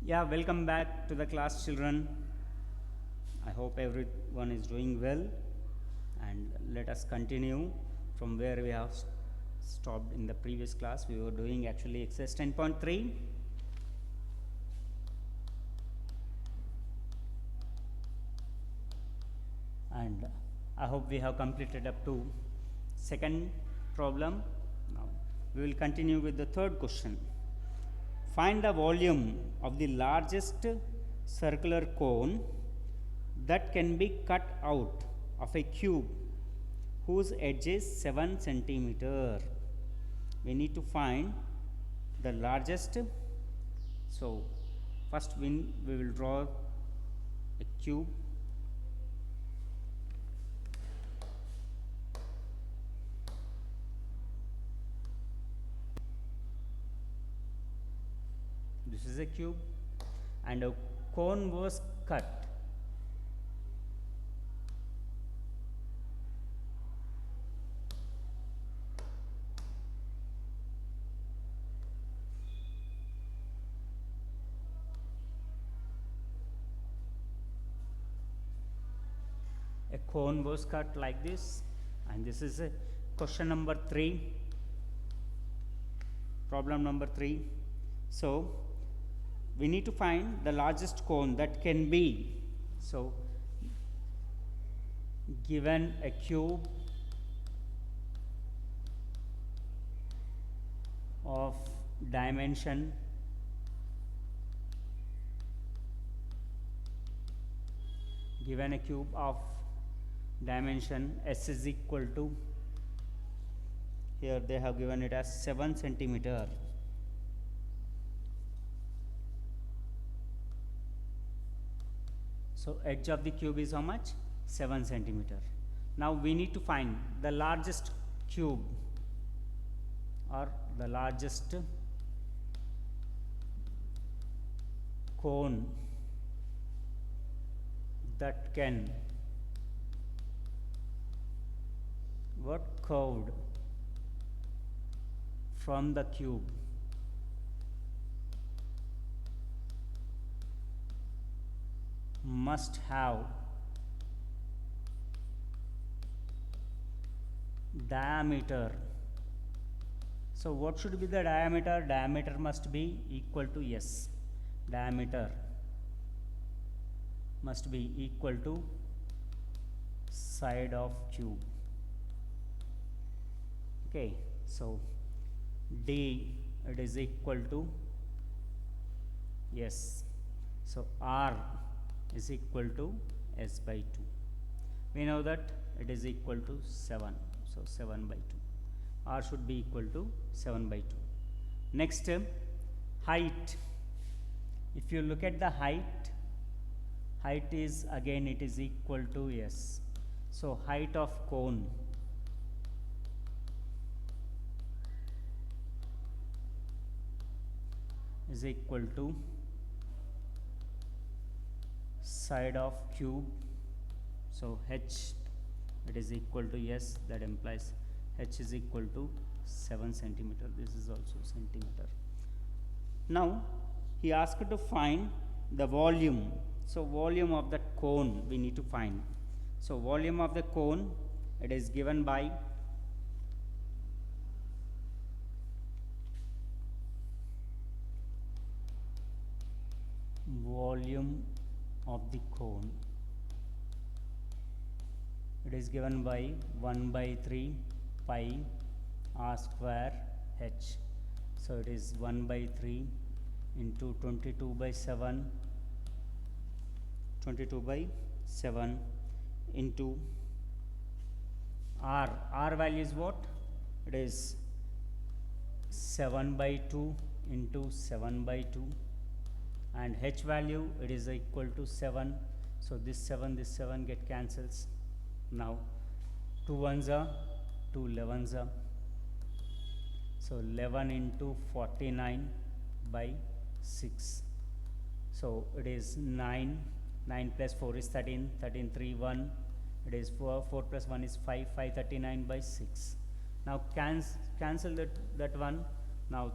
Yeah, welcome back to the class, children. I hope everyone is doing well, and let us continue from where we have stopped in the previous class. We were doing actually exercise 10.3. And I hope we have completed up to second problem. Now we will continue with the third question. Find the volume of the largest circular cone that can be cut out of a cube whose edge is 7 centimeter. We need to find the largest. So first we will draw a cube. This is a cube and a cone was cut. A cone was cut like this, and this is a question number 3, problem number 3. So we need to find the largest cone that can be. So given a cube of dimension s is equal to, here they have given it as 7 centimeter. So edge of the cube is how much? 7 centimeter. Now we need to find the largest cube or the largest cone that can curved from the cube must have diameter. So what should be the diameter? Diameter must be equal to S. Diameter must be equal to side of cube. Okay, so D, it is equal to S. So R is equal to S by 2. We know that it is equal to 7. So 7 by 2. R should be equal to 7 by 2. Next, height. If you look at the height is again it is equal to S. So height of cone is equal to side of cube. So H, it is equal to S, that implies H is equal to 7 centimeter. This is also centimeter. Now he asked to find the volume. So volume of that cone we need to find. So volume of the cone, it is given by volume of the cone, it is given by 1 by 3 pi r square h. So it is 1 by 3 into 22 by 7 into r value is what? It is 7 by 2 into 7 by 2, and h value, it is equal to 7. So this 7 get cancels. Now 2 ones are 2 11s are. So 11 into 49 by 6. So it is 9 plus 4 is 13, 3 1, it is 4 plus 1 is 5 39 by 6. Now cancel that one. Now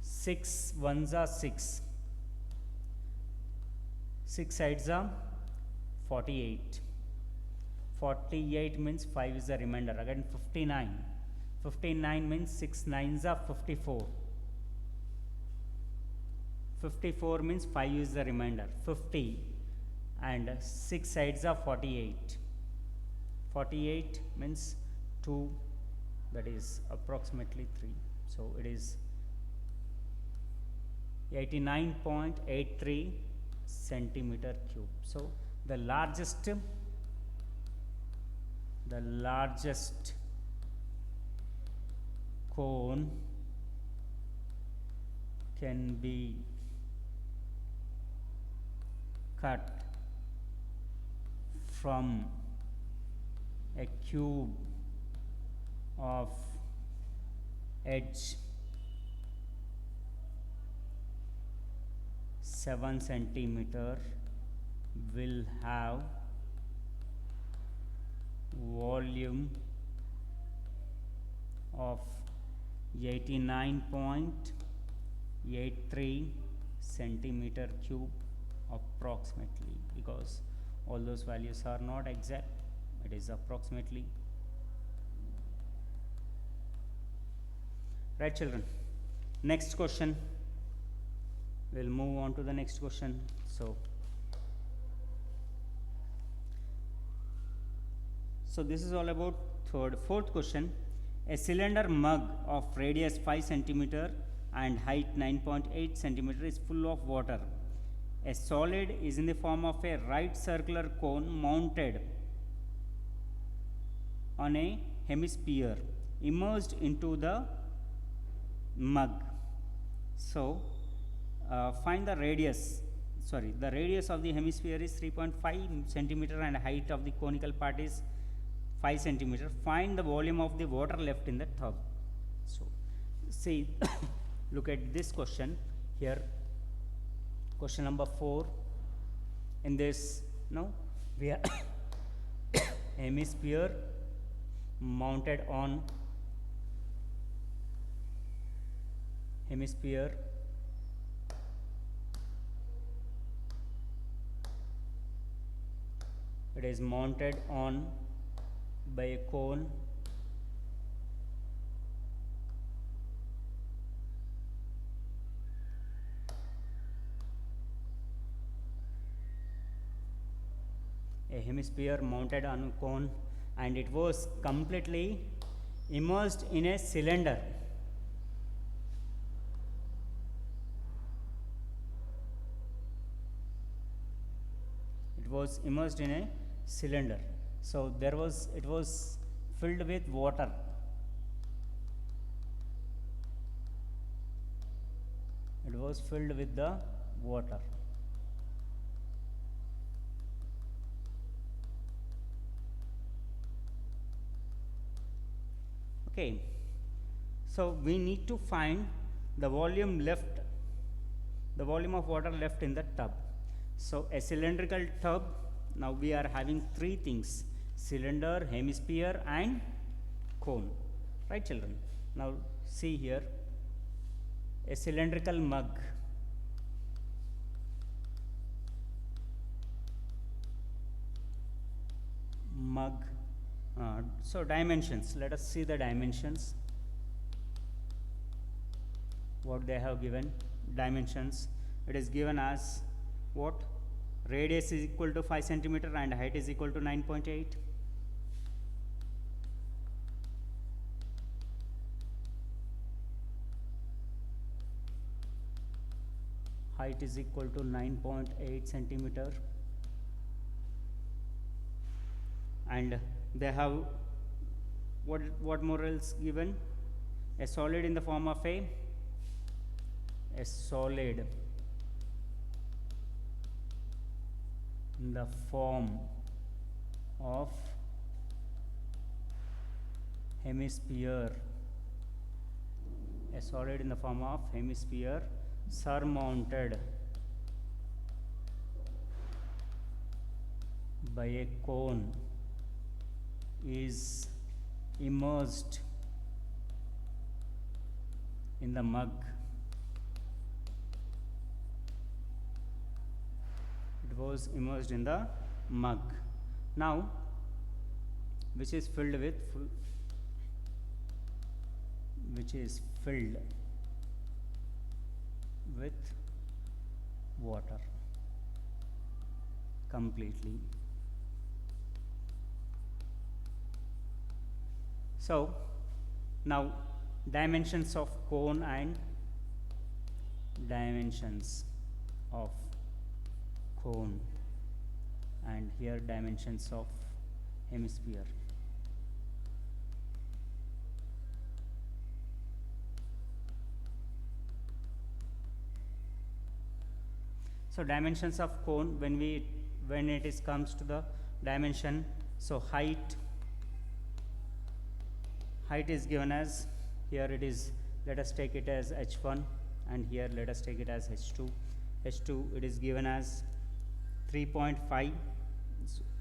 6 ones are 6, 6 sides are 48. 48 means 5 is the remainder. Again 59. 59 means 6 nines are 54. 54 means 5 is the remainder. 50 and 6 sides are 48. 48 means 2, that is approximately 3. So it is 89.83 centimeter cube. So the largest cone can be cut from a cube of edge 7 centimeter will have volume of 89.83 centimeter cube approximately, because all those values are not exact, it is approximately. Right children, next question, we'll move on to the next question. So this is all about fourth question. A cylinder mug of radius 5 centimeter and height 9.8 centimeter is full of water. A solid is in the form of a right circular cone mounted on a hemisphere immersed into the mug. So find the radius. The radius of the hemisphere is 3.5 centimeter and height of the conical part is 5 centimeter. Find the volume of the water left in the tub. So see, look at this question here. Question number 4. In this, now we have hemisphere mounted on hemisphere it is mounted on by a cone mounted on a cone, and it was completely immersed in a cylinder. It was immersed in a cylinder. So it was filled with water. It was filled with the water. Okay, so we need to find the volume of water left in the tub. So a cylindrical tub, now we are having 3 things: cylinder, hemisphere and cone. Right children? Now see here, a cylindrical mug. So dimensions, let us see the dimensions, what they have given. Dimensions, it is given as what? Radius is equal to 5 centimeter and height is equal to 9.8. Height is equal to 9.8 centimeter, and they have what more else given? A solid in the form of a solid in the form of hemisphere, a solid in the form of hemisphere surmounted by a cone is immersed in the mug. it was immersed in the mug. Now which is filled with water completely. So now dimensions of cone and dimensions of cone, and here dimensions of hemisphere. So dimensions of cone, when it is comes to the dimension, so height is given as, here it is, let us take it as h1, and here let us take it as h2. It is given as 3.5,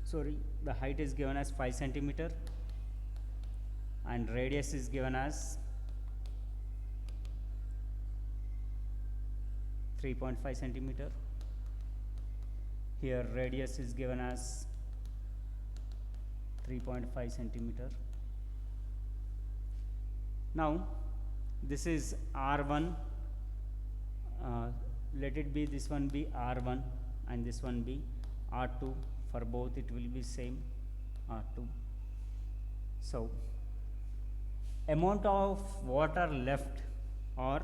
sorry, the height is given as 5 centimeter, and radius is given as 3.5 centimeter. Here radius is given as 3.5 centimeter. Now this is R1, let it be, this one be R1 and this one be R2. For both it will be same, R2. So amount of water left, or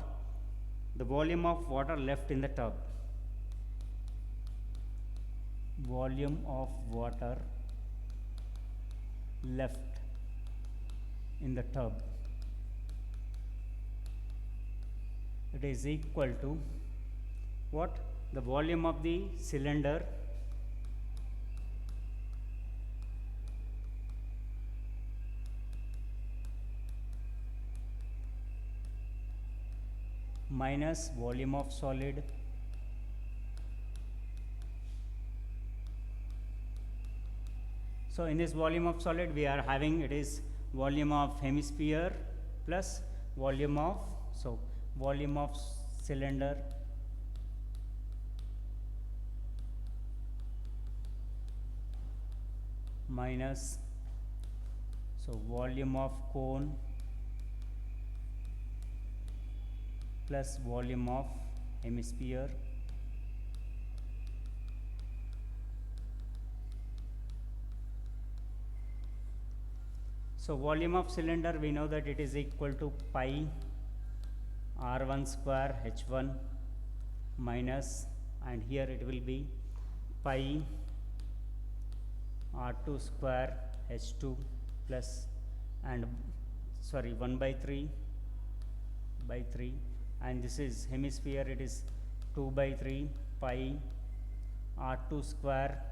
the volume of water left in the tub. Volume of water left in the tub, it is equal to what? The volume of the cylinder minus volume of solid So in this volume of solid we are having, it is volume of hemisphere plus volume of, so volume of cylinder minus, so volume of cone plus volume of hemisphere So volume of cylinder, we know that it is equal to pi r1 square h1 minus, and here it will be pi r2 square h2 plus, and sorry 1 by 3 and this is hemisphere, it is 2 by 3 pi r2 square,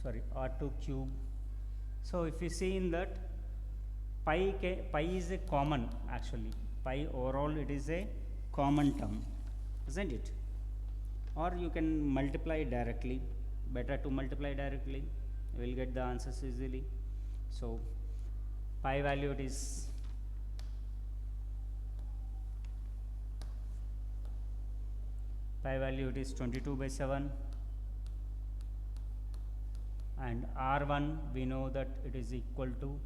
sorry r2 cube. So if you see in that, pi is a common, actually pi overall it is a common term, isn't it? Or you can multiply directly, better to multiply directly, you will get the answers easily. So pi value it is pi value it is 22 by 7, and r1 we know that it is equal to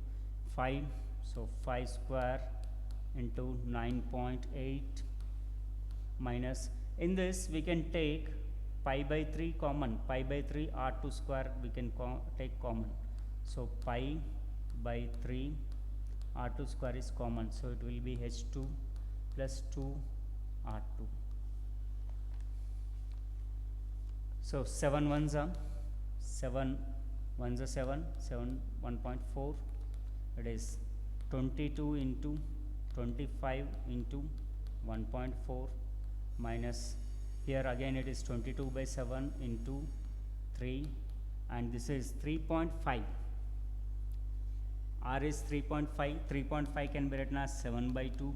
5, so 5 square into 9.8 minus, in this we can take pi by 3 common, pi by 3 r2 square we can take common, so pi by 3 r2 square is common, so it will be h2 plus 2 r2. So 7 ones are 7 1s are 7, 7 1.4, it is 22 into 25 into 1.4 minus, here again it is 22 by 7 into 3, and this is 3.5, r is 3.5, 3.5 can be written as 7 by 2,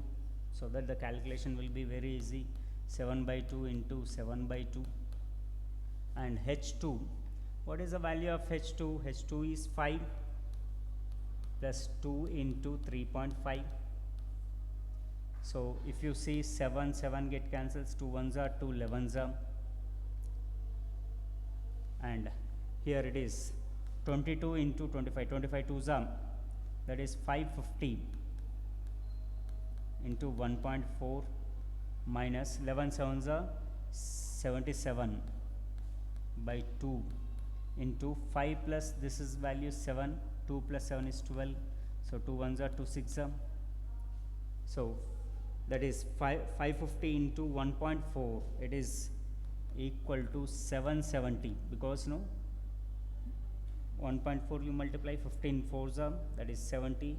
so that the calculation will be very easy, 7 by 2 into 7 by 2, and h2, what is the value of h2? h2 is 5 plus 2 into 3.5. So if you see 7 get cancels, 2 1s are 2 11s are and here it is 22 into 25, 25 twos are, that is 550 into 1.4 minus 11 sevens are 77 by 2 into 5 plus this is value 7, 2 plus 7 is 12, so 2 ones are 2 6 are, so that is 550 into 1.4, it is equal to 770, because no 1.4 you multiply 15 fours are, that is 70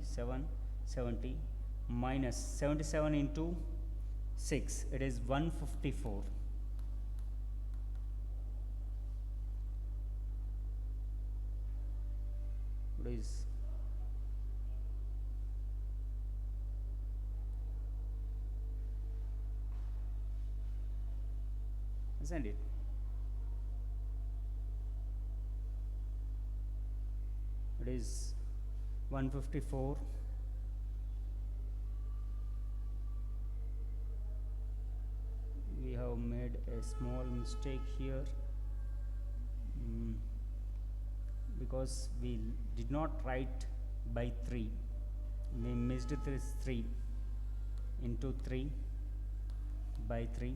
minus 77 into 6, it is 154. What is isn't it? It is 154. We have made a small mistake here, because we did not write by 3, we missed this 3 into 3 by 3,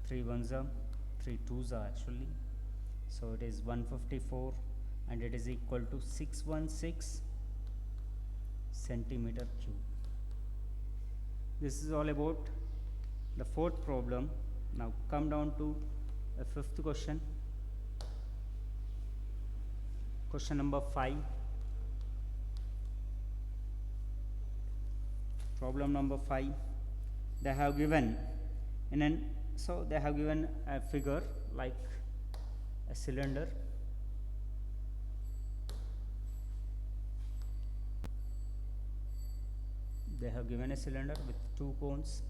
3 ones are 3 twos are actually, so it is 154 and it is equal to 616 centimeter cube. This is all about the fourth problem. Now come down to a fifth question. Question number 5. Problem number 5. They have given they have given a figure like a cylinder. They have given a cylinder with 2 cones.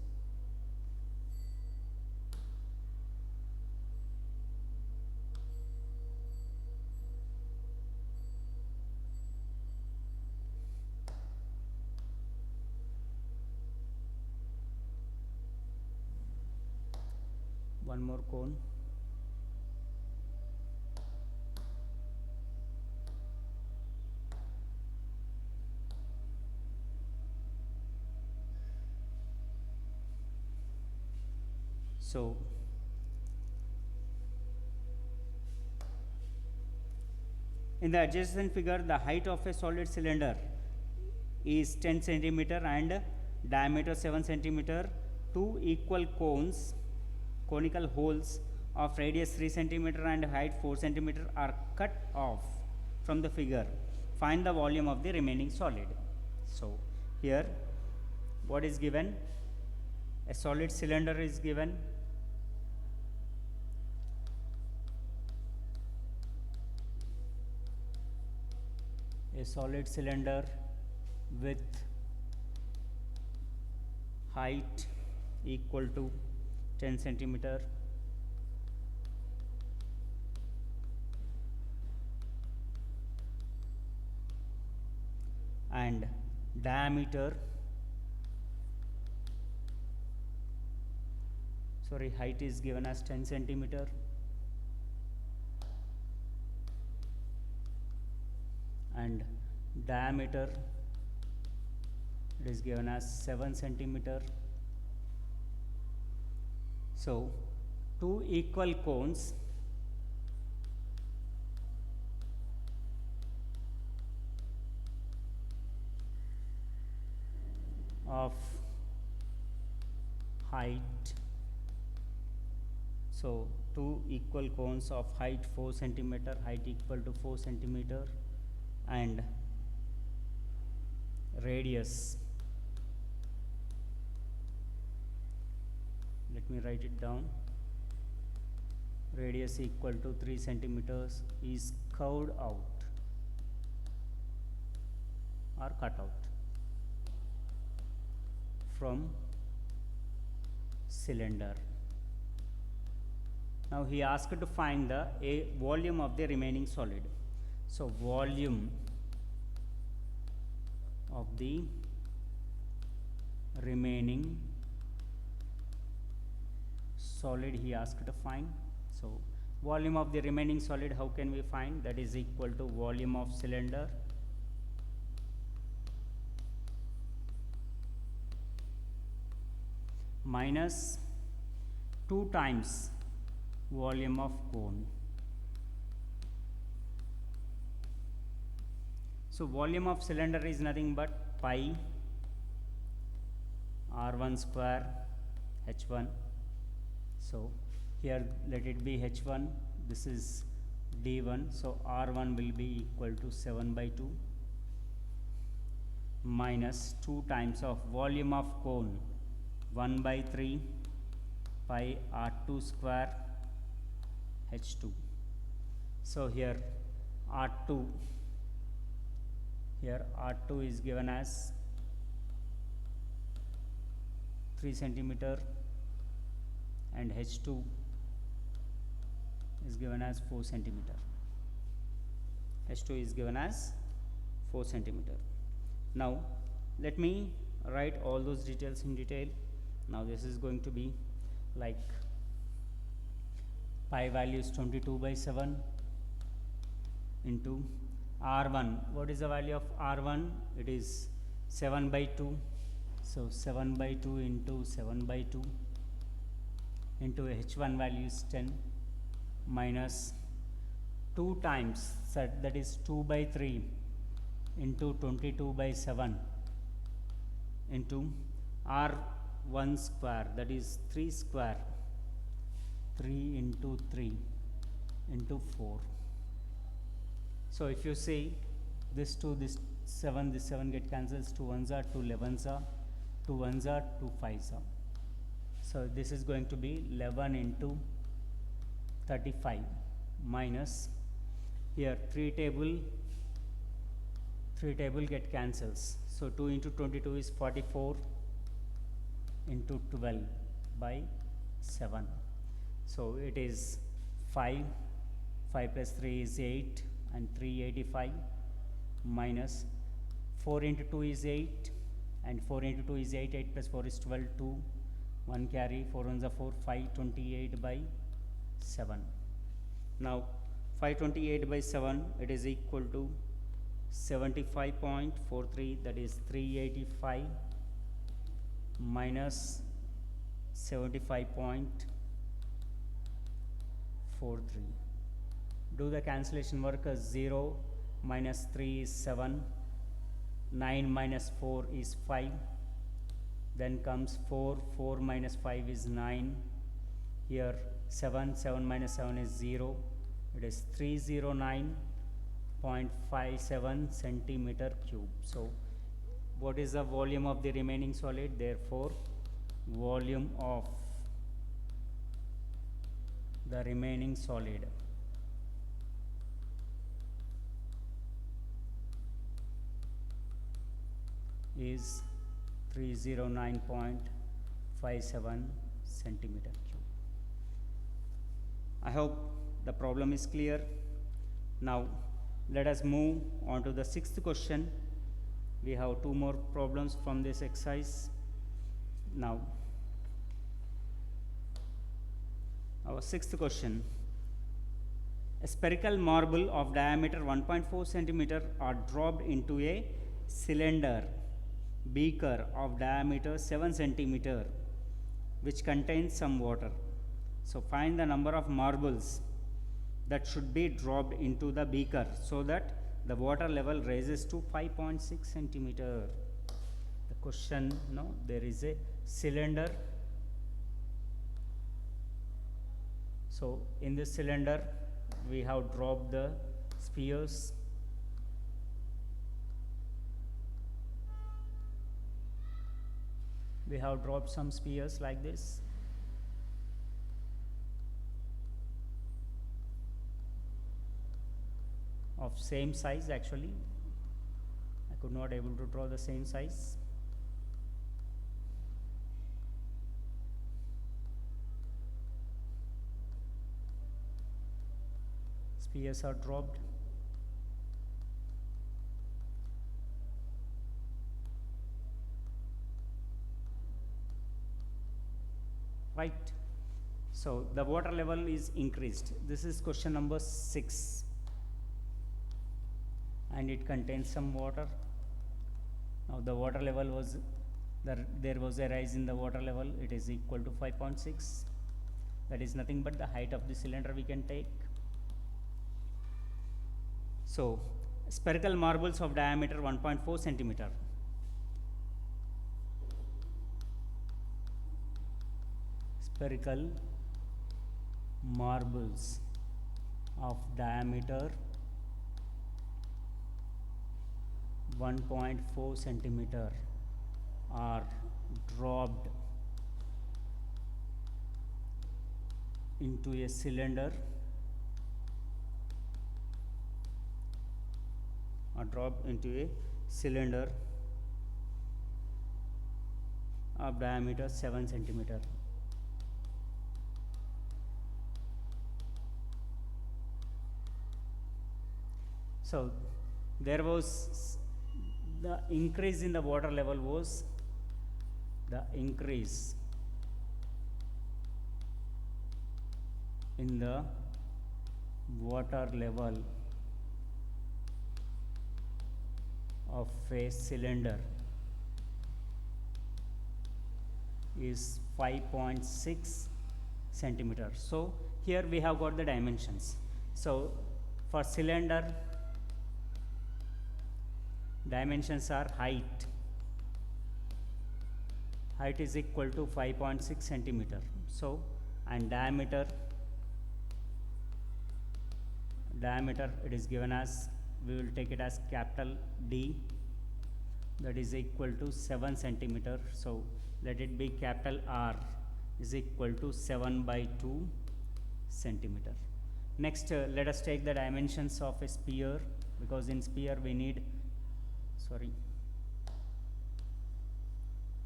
One more cone. So in the adjacent figure, the height of a solid cylinder is 10 centimeter and diameter 7 centimeter. 2 equal conical holes of radius 3 centimeter and height 4 centimeter are cut off from the figure. Find the volume of the remaining solid. So here what is given? A solid cylinder is given. A solid cylinder with height equal to 10 centimeter and diameter, height is given as 10 centimeter and diameter it is given as 7 centimeter. So 2 equal cones of height, so 2 equal cones of height 4 centimeter, height equal to 4 centimeter and radius, let me write it down, radius equal to 3 centimeters is curved out or cut out from cylinder. Now he asked to find the volume of the remaining solid. So volume of the remaining solid he asked to find. So volume of the remaining solid, how can we find? That is equal to volume of cylinder minus 2 times volume of cone. So volume of cylinder is nothing but pi r1 square h1. So here let it be h1, this is d1, so r1 will be equal to 7 by 2 minus 2 times of volume of cone 1 by 3 pi r2 square h2. So here r2 is given as 3 centimeter and h2 is given as 4 centimeter. h2 is given as 4 centimeter. Now let me write all those details in detail. Now this is going to be like pi value is 22 by 7 into r1. What is the value of r1? It is 7 by 2. So 7 by 2 into 7 by 2 into h1 value is 10 minus 2 times, that is 2 by 3 into 22 by 7 into r1 square, that is 3 square, 3 into 3 into 4. So if you see this 2, this 7 get cancels, 2 ones are 2 11s are 2 ones are 2 5s are. So this is going to be 11 into 35 minus here 3 table get cancels. So 2 into 22 is 44 into 12 by 7. So it is 5 plus 3 is 8 and 385 minus 4 into 2 is 8 and 4 into 2 is 8, 8 plus 4 is 12, 2, 1 carry, 4 ones are 4, 528 by 7. Now 528 by 7, it is equal to 75.43, that is 385 minus 75.43. Do the cancellation work as 0 minus 3 is 7, 9 minus 4 is 5, then comes 4, 4 minus 5 is 9, here 7, 7 minus 7 is 0, it is 309.57 centimeter cube. So what is the volume of the remaining solid? Therefore volume of the remaining solid is 309.57 centimeter cube. I hope the problem is clear. Now let us move on to the sixth question. We have 2 more problems from this exercise. Now our sixth question: a spherical marble of diameter 1.4 centimeter are dropped into a cylinder beaker of diameter 7 centimeter which contains some water. So find the number of marbles that should be dropped into the beaker so that the water level rises to 5.6 centimeter. The question, no, there is a cylinder. So in this cylinder we have dropped the spheres. We have dropped some spheres like this. Of same size, actually I could not able to draw the same size. Spheres are dropped. Right. So the water level is increased. This is question number 6, and it contains some water. Now the water level was, there was a rise in the water level. It is equal to 5.6. That is nothing but the height of the cylinder we can take. So spherical marbles of diameter 1.4 centimeter. Spherical marbles of diameter 1.4 centimeter are dropped into a cylinder, of diameter 7 centimeter. So there was the increase in the water level was the increase in the water level of a cylinder is 5.6 centimeter. So here we have got the dimensions. So for cylinder, dimensions are height is equal to 5.6 centimeter. So and diameter it is given as, we will take it as capital D, that is equal to 7 centimeter. So let it be capital R is equal to 7/2 centimeter. Next let us take the dimensions of a sphere, because in sphere we need,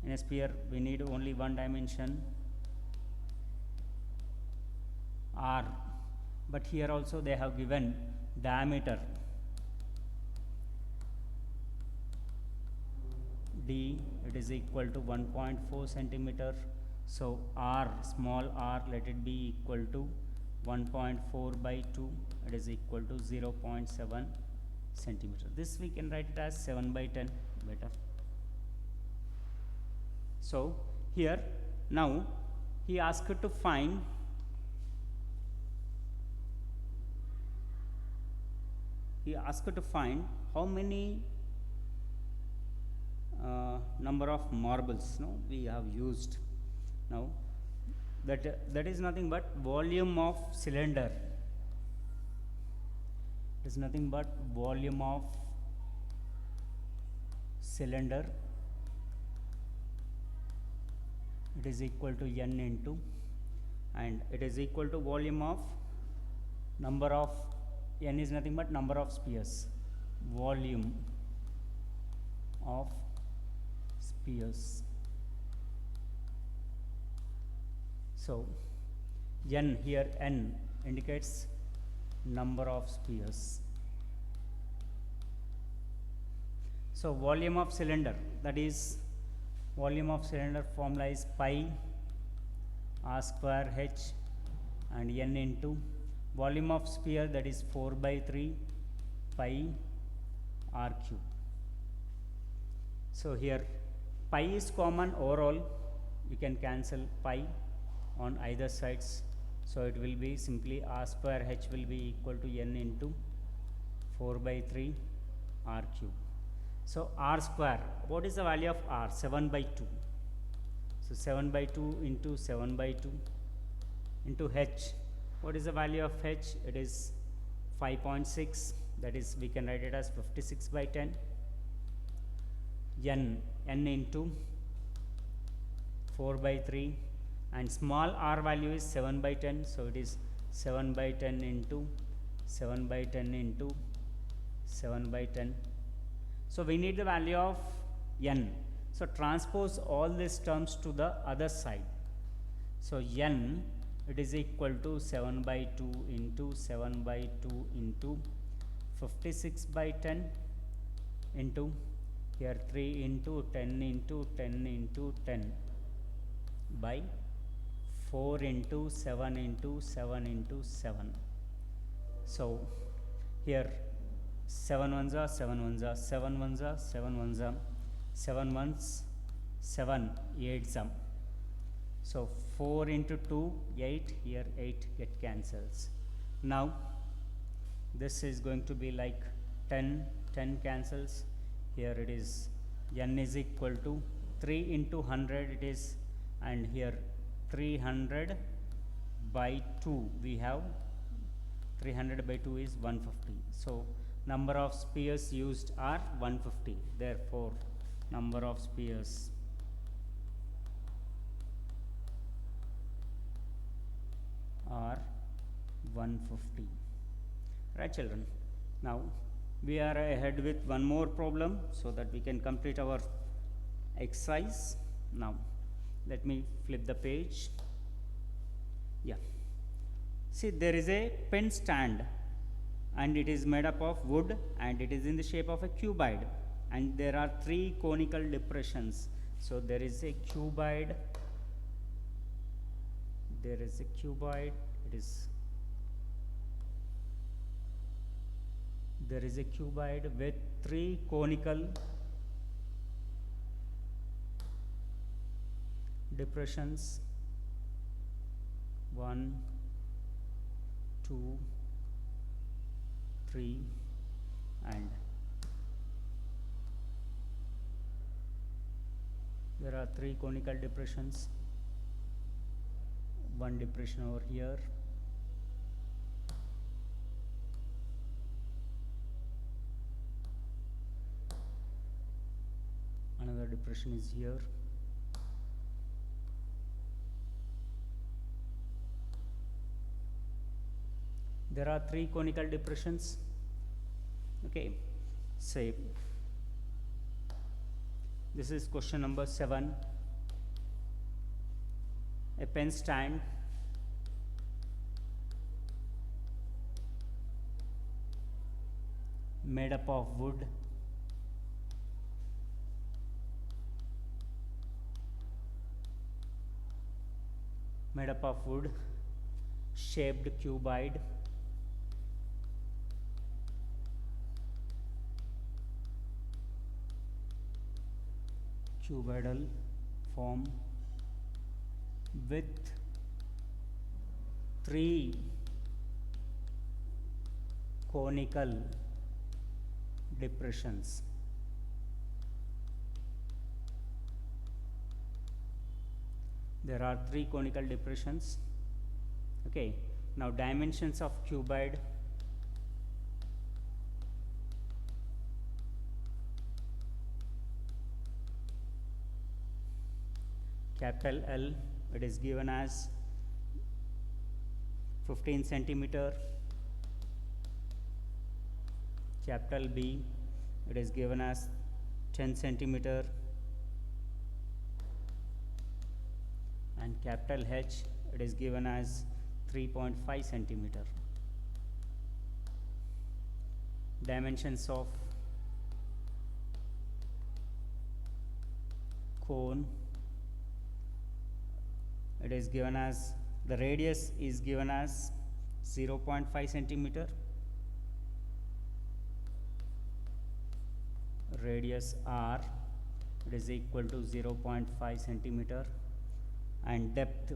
in a sphere we need only one dimension, R, but here also they have given diameter D, it is equal to 1.4 centimeter. So R, small r, let it be equal to 1.4/2, it is equal to 0.7 centimeter. This we can write it as 7/10 better. So here now he asked to find how many number of marbles we have used. Now that is nothing but volume of cylinder, is nothing but volume of cylinder, it is equal to n into, and it is equal to volume of number of, n is nothing but number of spheres, volume of spheres. So n, here n indicates number of spheres. So volume of cylinder, that is volume of cylinder formula is pi r square h and n into volume of sphere, that is 4/3 pi r cube. So here pi is common overall, you can cancel pi on either sides. So it will be simply r square h will be equal to n into 4/3 r cube. So r square, what is the value of r? 7/2. So 7/2 into 7/2 into h. What is the value of h? It is 5.6, that is we can write it as 56/10. n into 4/3, and small r value is 7/10, so it is 7/10 into 7/10 into 7/10. So we need the value of n. So transpose all these terms to the other side. So n, it is equal to 7/2 into 7/2 into 56/10 into here 3 into 10 into 10 into 10 by 4 into 7 into 7 into 7. So here 7 ones are 7 ones are 7 ones are 7 ones are 7 ones 7 8 sum. So 4 into 2 8, here 8 get cancels. Now this is going to be like 10 cancels. Here it is n is equal to 3 into 100 it is, and here 300 by 2 we have 300 by 2 is 150. So number of spheres used are 150. Therefore number of spheres are 150. Right, children? Now we are ahead with one more problem so that we can complete our exercise. Now let me flip the page. Yeah, see, there is a pen stand and it is made up of wood and it is in the shape of a cuboid, and there are 3 conical depressions. So there is a cuboid, it is there is a cuboid with 3 conical depressions, 1 2 3, and there are 3 conical depressions, 1 depression over here, another depression is here, there are 3 conical depressions. Okay, say this is question number 7. A pen stand made up of wood shaped cuboid cuboidal form with 3 conical depressions. There are 3 conical depressions. Okay, now dimensions of cuboid. Capital L, it is given as 15 centimeter. Capital B, it is given as 10 centimeter. And capital H, it is given as 3.5 centimeter. Dimensions of cone, it is given as, the radius is given as 0.5 centimeter, radius R, it is equal to 0.5 centimeter, and depth,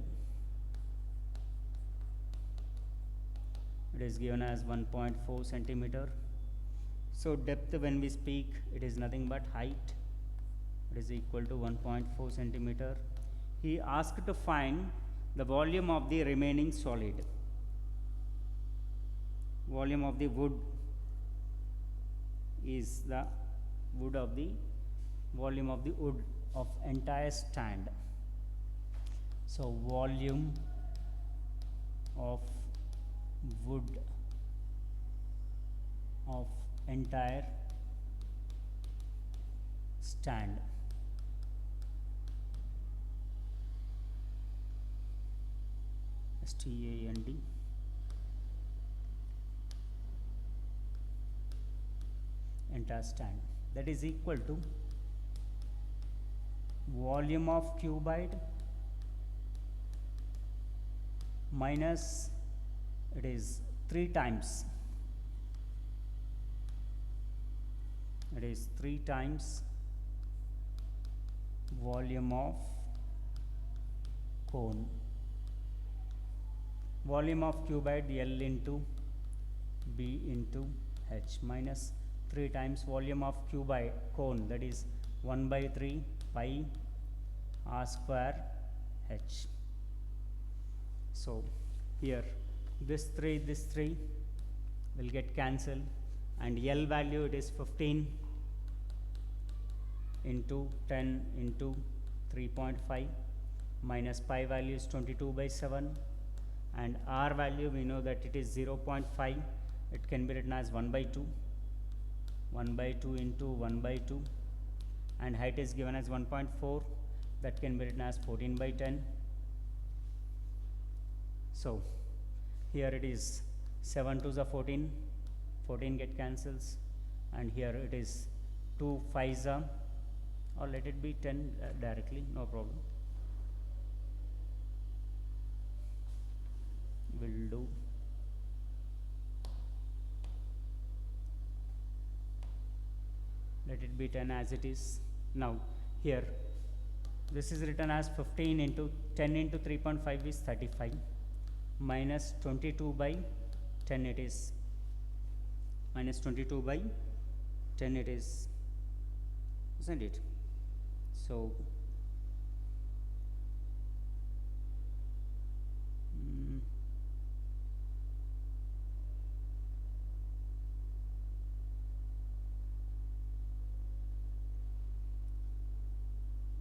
it is given as 1.4 centimeter. So depth, when we speak, it is nothing but height, it is equal to 1.4 centimeter. He asked to find the volume of the remaining solid. Volume of the wood is the wood of the volume of the wood of entire stand. So volume of wood of entire stand. STAND, entire stand, that is equal to volume of cuboid minus it is 3 times, it is 3 times volume of cone, volume of cuboid L into B into H, minus 3 times volume of cuboid cone, that is 1 by 3 pi r square H. So here this 3 will get cancelled, and L value it is 15 into 10 into 3.5, minus pi value is 22 by 7, and R value we know that it is 0.5, it can be written as 1 by 2, 1 by 2 into 1 by 2, and height is given as 1.4, that can be written as 14 by 10. So here it is 7 2s are 14, 14 get cancels, and here it is 2 5s are, or let it be 10 directly, no problem, will do. Let it be 10 as it is. Now here this is written as 15 into 10 into 3.5 is 35, minus 22 by 10 it is, minus 22 by 10 it is, isn't it? So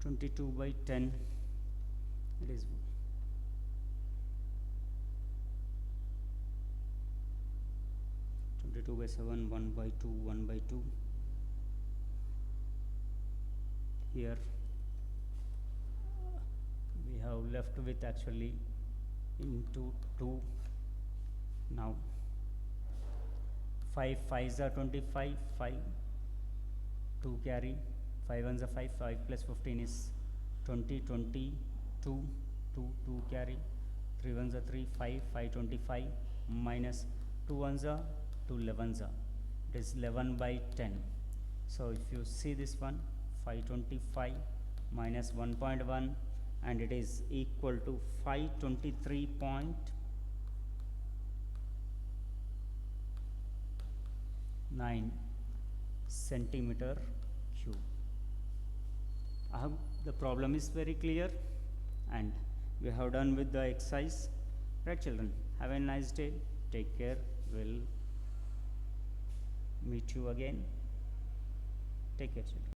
22 by 10 it is 22 by 7, 1 by 2, 1 by 2. Here we have left with actually into 2. Now 5 5s are 25, 5 2 carry, 5 1s are 5, 5 plus 15 is 20, 22, 2 carry, 3 1s are 3, 5 5 25, minus 2 1s are 2 11s are, it is 11 by 10. So if you see this one, 525 minus 1.1, and it is equal to 523.9 centimeter cube. I hope the problem is very clear, and we have done with the exercise. Right, children, have a nice day, take care, we'll meet you again, take care, children.